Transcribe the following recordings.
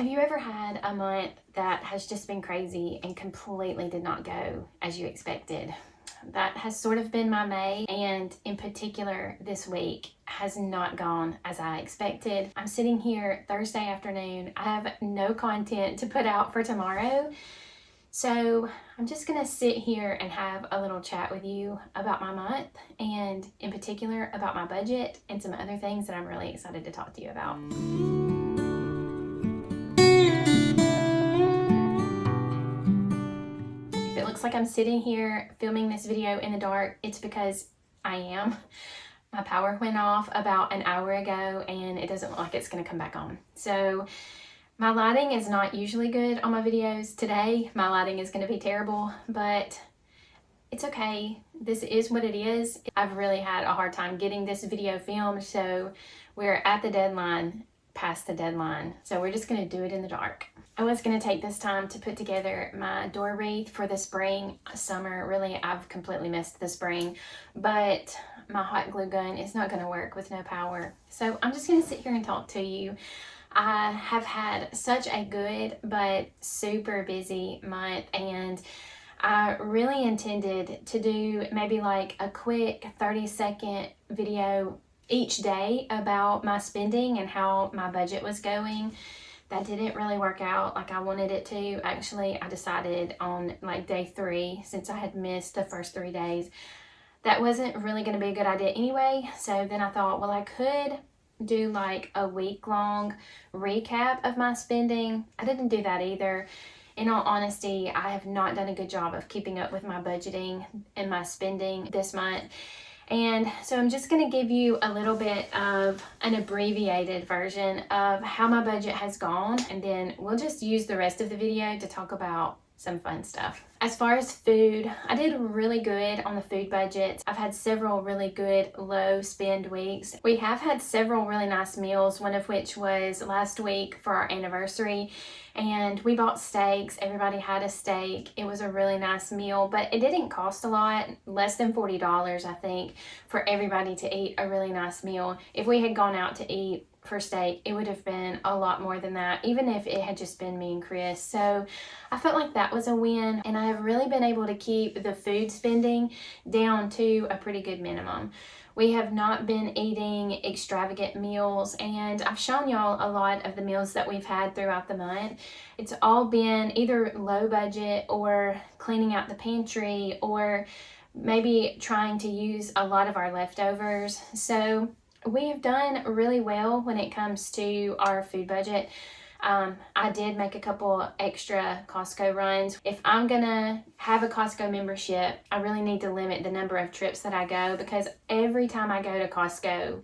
Have you ever had a month that has just been crazy and completely did not go as you expected? That has sort of been my May, and in particular this week has not gone as I expected. I'm sitting here Thursday afternoon. I have no content to put out for tomorrow. So I'm just gonna sit here and have a little chat with you about my month, and in particular about my budget and some other things that I'm really excited to talk to you about. If it looks like I'm sitting here filming this video in the dark, it's because I am. My power went off about an hour ago and it doesn't look like it's gonna come back on. So my lighting is not usually good on my videos. Today, my lighting is gonna be terrible, but it's okay. This is what it is. I've really had a hard time getting this video filmed, so we're at the deadline, past the deadline. So we're just gonna do it in the dark. I was gonna take this time to put together my door wreath for the spring, summer. Really, I've completely missed the spring, but my hot glue gun is not gonna work with no power. So I'm just gonna sit here and talk to you. I have had such a good but super busy month, and I really intended to do maybe like a quick 30-second video each day about my spending and how my budget was going. That didn't really work out like I wanted it to. Actually, I decided on like day 3, since I had missed the first 3 days, that wasn't really going to be a good idea anyway. So then I thought, well, I could do like a week-long recap of my spending. I didn't do that either. In all honesty, I have not done a good job of keeping up with my budgeting and my spending this month. And so I'm just going to give you a little bit of an abbreviated version of how my budget has gone, and then we'll just use the rest of the video to talk about some fun stuff. As far as food, I did really good on the food budget. I've had several really good low spend weeks. We have had several really nice meals, one of which was last week for our anniversary, and we bought steaks. Everybody had a steak. It was a really nice meal, but it didn't cost a lot, less than $40 I think, for everybody to eat a really nice meal. If we had gone out to eat for steak, it would have been a lot more than that, even if it had just been me and Chris. So I felt like that was a win, and I have really been able to keep the food spending down to a pretty good minimum. We have not been eating extravagant meals, and I've shown y'all a lot of the meals that we've had throughout the month. It's all been either low budget or cleaning out the pantry or maybe trying to use a lot of our leftovers. So we have done really well when it comes to our food budget. I did make a couple extra Costco runs. If I'm gonna have a Costco membership, I really need to limit the number of trips that I go, because every time I go to Costco,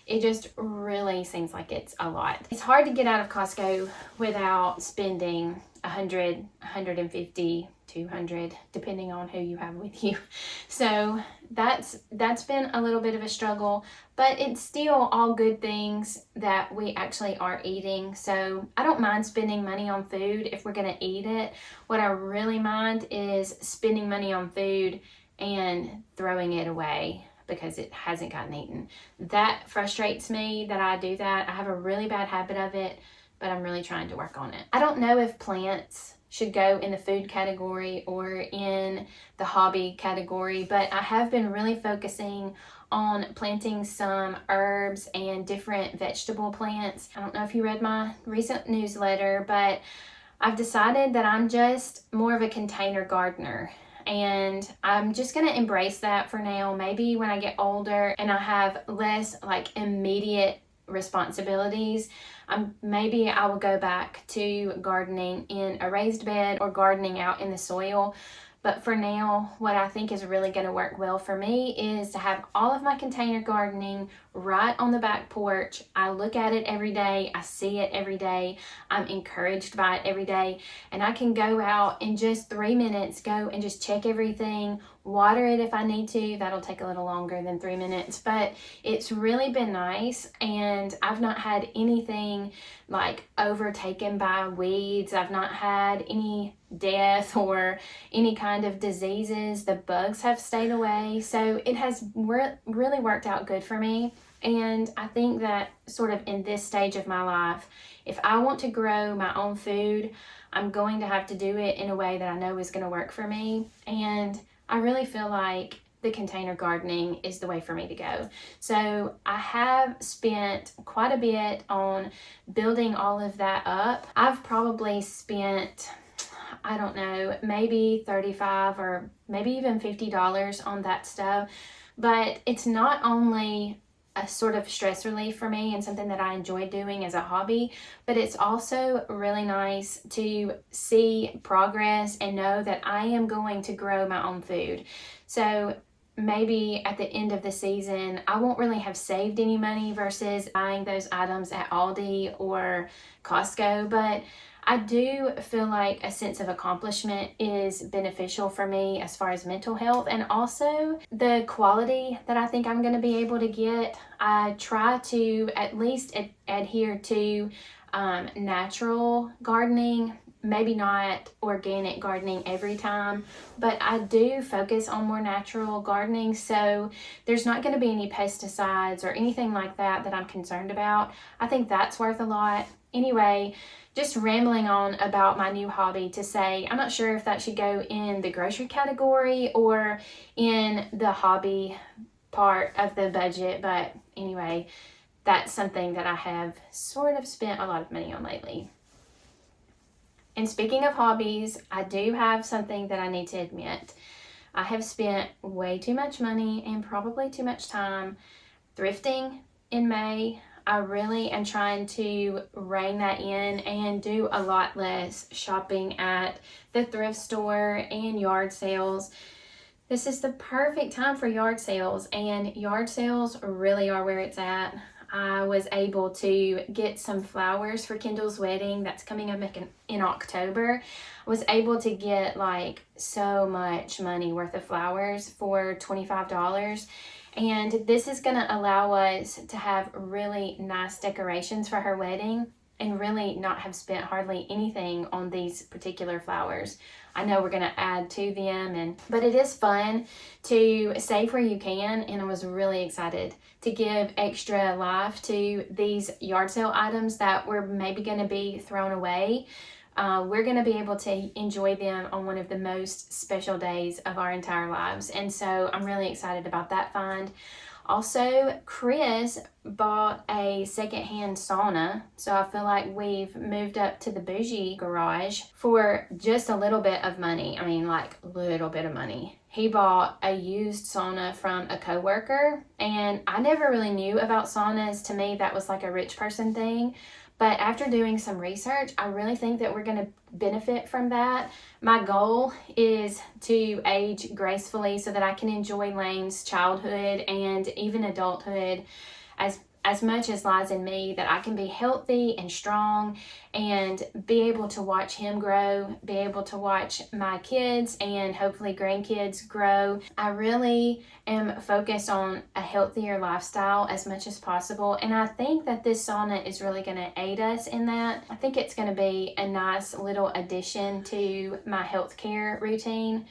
it just really seems like it's a lot. It's hard to get out of Costco without spending 100, 150, 200, depending on who you have with you. So that's been a little bit of a struggle, but it's still all good things that we actually are eating. So I don't mind spending money on food if we're gonna eat it. What I really mind is spending money on food and throwing it away because it hasn't gotten eaten. That frustrates me that I do that. I have a really bad habit of it, but I'm really trying to work on it. I don't know if plants should go in the food category or in the hobby category, but I have been really focusing on planting some herbs and different vegetable plants. I don't know if you read my recent newsletter, but I've decided that I'm just more of a container gardener. And I'm just gonna embrace that for now. Maybe when I get older and I have less like immediate responsibilities, maybe I will go back to gardening in a raised bed or gardening out in the soil. But for now, what I think is really going to work well for me is to have all of my container gardening right on the back porch. I look at it every day. I see it every day. I'm encouraged by it every day. And I can go out in just 3 minutes, go and just check everything, water it if I need to. That'll take a little longer than 3 minutes, but it's really been nice. And I've not had anything like overtaken by weeds. I've not had any death or any kind of diseases. The bugs have stayed away. So it has really worked out good for me. And I think that sort of in this stage of my life, if I want to grow my own food, I'm going to have to do it in a way that I know is going to work for me. And I really feel like the container gardening is the way for me to go. So I have spent quite a bit on building all of that up. I've probably spent, I don't know, maybe $35 or maybe even $50 on that stuff. But it's not only a sort of stress relief for me and something that I enjoy doing as a hobby, but it's also really nice to see progress and know that I am going to grow my own food. So maybe at the end of the season, I won't really have saved any money versus buying those items at Aldi or Costco, but I do feel like a sense of accomplishment is beneficial for me as far as mental health, and also the quality that I think I'm going to be able to get. I try to at least adhere to natural gardening, maybe not organic gardening every time, but I do focus on more natural gardening, so there's not going to be any pesticides or anything like that that I'm concerned about. I think that's worth a lot. Anyway, just rambling on about my new hobby to say, I'm not sure if that should go in the grocery category or in the hobby part of the budget, but anyway, that's something that I have sort of spent a lot of money on lately. And speaking of hobbies, I do have something that I need to admit. I have spent way too much money and probably too much time thrifting in May. I really am trying to rein that in and do a lot less shopping at the thrift store and yard sales. This is the perfect time for yard sales, and yard sales really are where it's at. I was able to get some flowers for Kendall's wedding that's coming up in October. I was able to get like so much money worth of flowers for $25. And this is going to allow us to have really nice decorations for her wedding and really not have spent hardly anything on these particular flowers. I know we're going to add to them, but it is fun to save where you can, and I was really excited to give extra life to these yard sale items that were maybe going to be thrown away. We're going to be able to enjoy them on one of the most special days of our entire lives. And so I'm really excited about that find. Also, Chris bought a secondhand sauna. So I feel like we've moved up to the bougie garage for just a little bit of money. I mean, like a little bit of money. He bought a used sauna from a coworker, and I never really knew about saunas. To me, that was like a rich person thing. But after doing some research, I really think that we're going to benefit from that. My goal is to age gracefully so that I can enjoy Lane's childhood and even adulthood as much as lies in me, that I can be healthy and strong and be able to watch him grow, be able to watch my kids and hopefully grandkids grow. I really am focused on a healthier lifestyle as much as possible, and I think that this sauna is really going to aid us in that. I think it's going to be a nice little addition to my healthcare routine.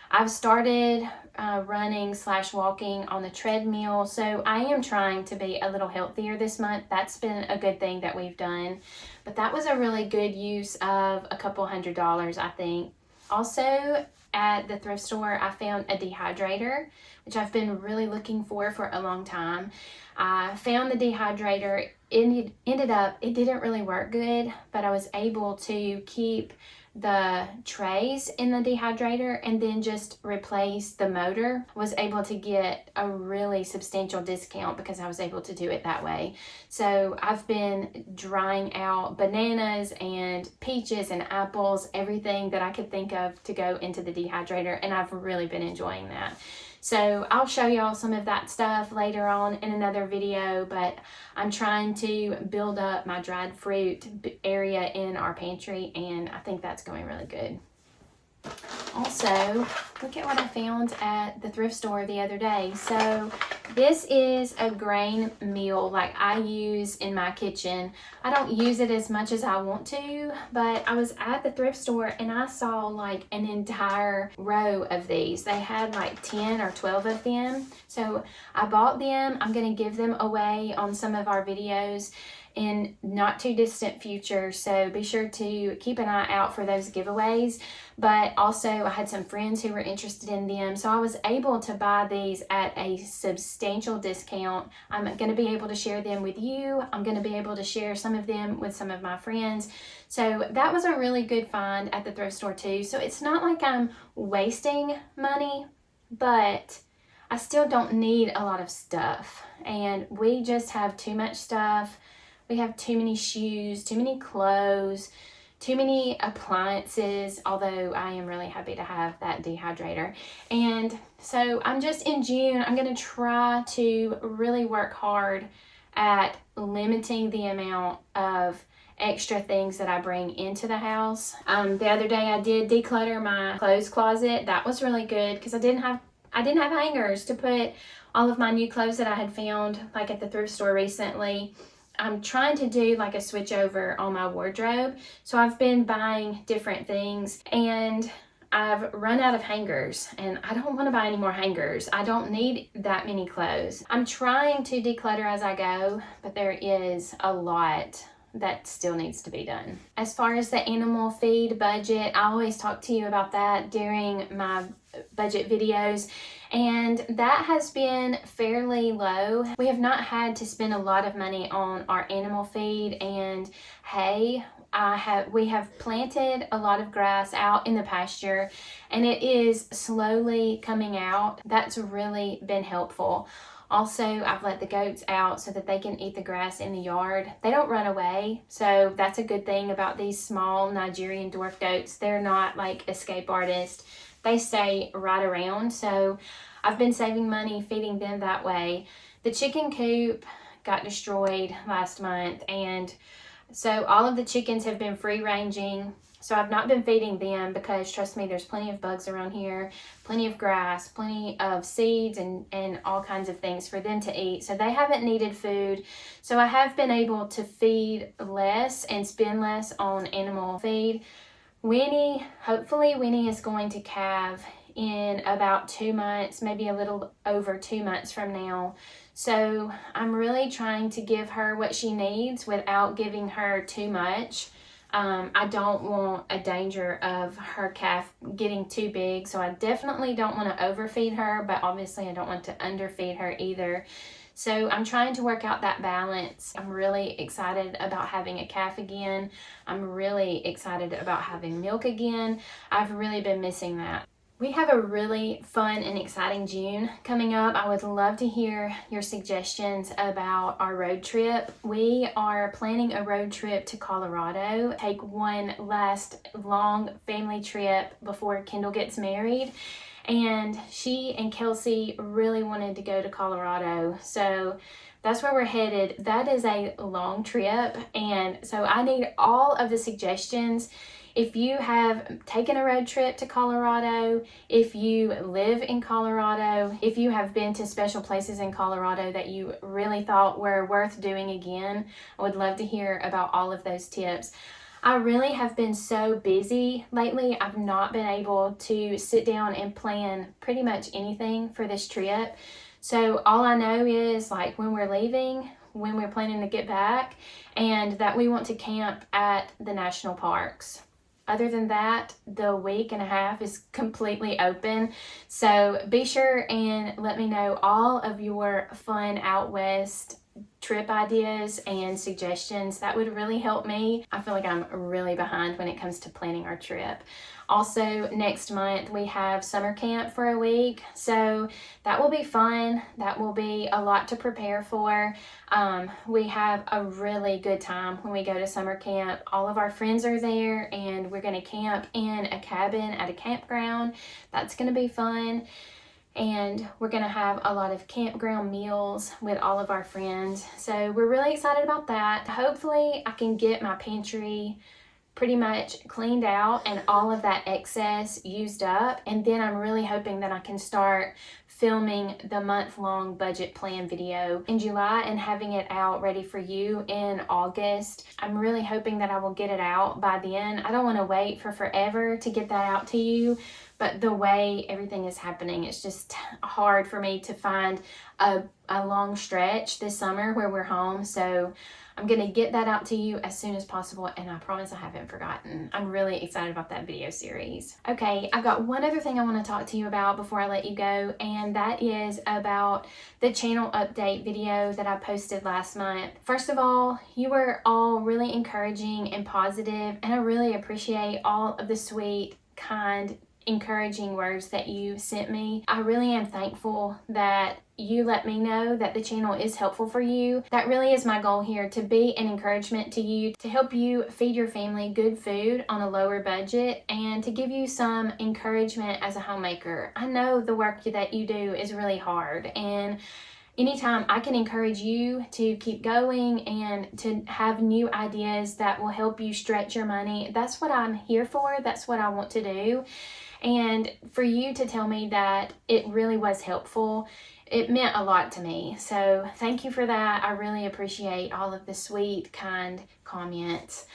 I've started running/walking on the treadmill, so I am trying to be a little healthier this month. That's been a good thing that we've done, but that was a really good use of a couple $100s, I think. Also, at the thrift store, I found a dehydrator, which I've been really looking for a long time. I found the dehydrator. It ended up, it didn't really work good, but I was able to keep the trays in the dehydrator and then just replace the motor. Was able to get a really substantial discount because I was able to do it that way. So I've been drying out bananas and peaches and apples, everything that I could think of to go into the dehydrator, and I've really been enjoying that. So I'll show y'all some of that stuff later on in another video, but I'm trying to build up my dried fruit area in our pantry, and I think that's going really good. also, look at what I found at the thrift store the other day. So this is a grain meal like I use in my kitchen. I don't use it as much as I want to, but I was at the thrift store and I saw like an entire row of these. They had like 10 or 12 of them. So I bought them. I'm going to give them away on some of our videos in not too distant future, so be sure to keep an eye out for those giveaways. But also I had some friends who were interested in them, so I was able to buy these at a substantial discount. I'm going to be able to share them with you. I'm going to be able to share some of them with some of my friends. So that was a really good find at the thrift store too. So it's not like I'm wasting money, but I still don't need a lot of stuff, and we just have too much stuff. We have too many shoes, too many clothes, too many appliances, although I am really happy to have that dehydrator. And so I'm just in June, I'm going to try to really work hard at limiting the amount of extra things that I bring into the house. The other day I did declutter my clothes closet. That was really good because I didn't have hangers to put all of my new clothes that I had found like at the thrift store recently. I'm trying to do like a switch over on my wardrobe. So I've been buying different things and I've run out of hangers, and I don't want to buy any more hangers. I don't need that many clothes. I'm trying to declutter as I go, but there is a lot that still needs to be done. As far as the animal feed budget, I always talk to you about that during my budget videos, and that has been fairly low. We have not had to spend a lot of money on our animal feed and hay. We have planted a lot of grass out in the pasture, and it is slowly coming out. That's really been helpful. Also, I've let the goats out so that they can eat the grass in the yard. They don't run away, so that's a good thing about these small Nigerian dwarf goats. They're not like escape artists. They stay right around, so I've been saving money feeding them that way. The chicken coop got destroyed last month, and so all of the chickens have been free ranging. So I've not been feeding them because, trust me, there's plenty of bugs around here, plenty of grass, plenty of seeds and all kinds of things for them to eat. So they haven't needed food. So I have been able to feed less and spend less on animal feed. Hopefully Winnie is going to calve in about 2 months, maybe a little over 2 months from now. So I'm really trying to give her what she needs without giving her too much. I don't want a danger of her calf getting too big, so I definitely don't want to overfeed her, but obviously I don't want to underfeed her either. So I'm trying to work out that balance. I'm really excited about having a calf again. I'm really excited about having milk again. I've really been missing that. We have a really fun and exciting June coming up. I would love to hear your suggestions about our road trip. We are planning a road trip to Colorado. Take one last long family trip before Kendall gets married. And she and Kelsey really wanted to go to Colorado. So that's where we're headed. That is a long trip. And so I need all of the suggestions. If you have taken a road trip to Colorado, if you live in Colorado, if you have been to special places in Colorado that you really thought were worth doing again, I would love to hear about all of those tips. I really have been so busy lately. I've not been able to sit down and plan pretty much anything for this trip. So all I know is like when we're leaving, when we're planning to get back, and that we want to camp at the national parks. Other than that, the week and a half is completely open. So be sure and let me know all of your fun out west trip ideas and suggestions. That would really help me. I feel like I'm really behind when it comes to planning our trip. Also, next month we have summer camp for a week, so that will be fun. That will be a lot to prepare for. We have a really good time when we go to summer camp. All of our friends are there, and we're going to camp in a cabin at a campground. That's going to be fun. And we're going to have a lot of campground meals with all of our friends. So we're really excited about that. Hopefully I can get my pantry pretty much cleaned out and all of that excess used up. And then I'm really hoping that I can start filming the month-long budget plan video in July and having it out ready for you in August. I'm really hoping that I will get it out by then. I don't want to wait for forever to get that out to you, but the way everything is happening, it's just hard for me to find a long stretch this summer where we're home. So I'm going to get that out to you as soon as possible, and I promise I haven't forgotten. I'm really excited about that video series. Okay, I've got one other thing I want to talk to you about before I let you go, and that is about the channel update video that I posted last month. First of all, you were all really encouraging and positive, and I really appreciate all of the sweet, kind, encouraging words that you sent me. I really am thankful that you let me know that the channel is helpful for you. That really is my goal here, to be an encouragement to you, to help you feed your family good food on a lower budget, and to give you some encouragement as a homemaker. I know the work that you do is really hard, and anytime I can encourage you to keep going and to have new ideas that will help you stretch your money, that's what I'm here for. That's what I want to do. And for you to tell me that it really was helpful, it meant a lot to me. So thank you for that. I really appreciate all of the sweet, kind comments.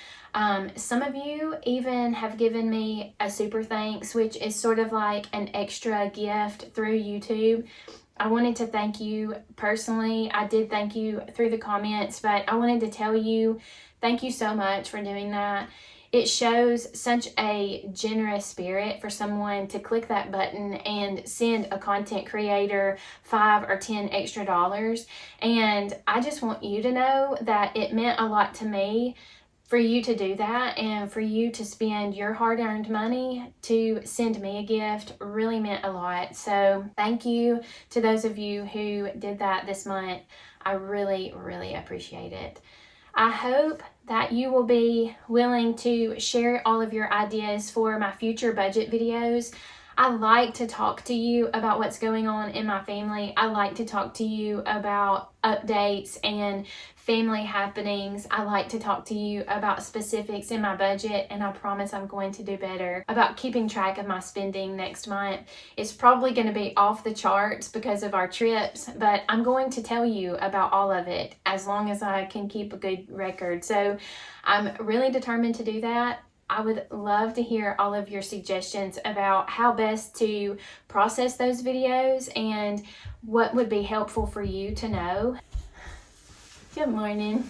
Some of you even have given me a super thanks, which is sort of like an extra gift through YouTube. I wanted to thank you personally. I did thank you through the comments, but I wanted to tell you thank you so much for doing that. It shows such a generous spirit for someone to click that button and send a content creator $5 or $10 extra. And I just want you to know that it meant a lot to me for you to do that, and for you to spend your hard-earned money to send me a gift really meant a lot. So thank you to those of you who did that this month. I really, really appreciate it. I hope that you will be willing to share all of your ideas for my future budget videos. I like to talk to you about what's going on in my family. I like to talk to you about updates and family happenings. I like to talk to you about specifics in my budget, and I promise I'm going to do better about keeping track of my spending next month. It's probably going to be off the charts because of our trips, but I'm going to tell you about all of it as long as I can keep a good record. So I'm really determined to do that. I would love to hear all of your suggestions about how best to process those videos and what would be helpful for you to know. Good morning.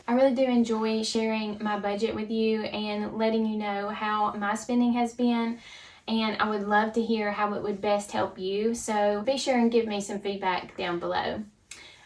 I really do enjoy sharing my budget with you and letting you know how my spending has been, and I would love to hear how it would best help you. So be sure and give me some feedback down below.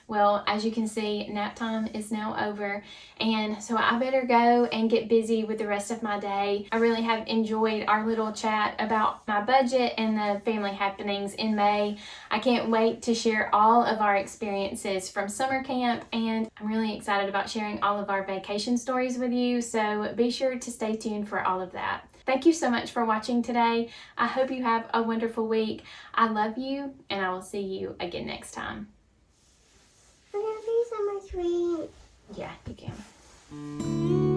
Well, as you can see, nap time is now over, and so I better go and get busy with the rest of my day. I really have enjoyed our little chat about my budget and the family happenings in May. I can't wait to share all of our experiences from summer camp, and I'm really excited about sharing all of our vacation stories with you, so be sure to stay tuned for all of that. Thank you so much for watching today. I hope you have a wonderful week. I love you, and I will see you again next time. I'm gonna be so much rain. Yeah, you can.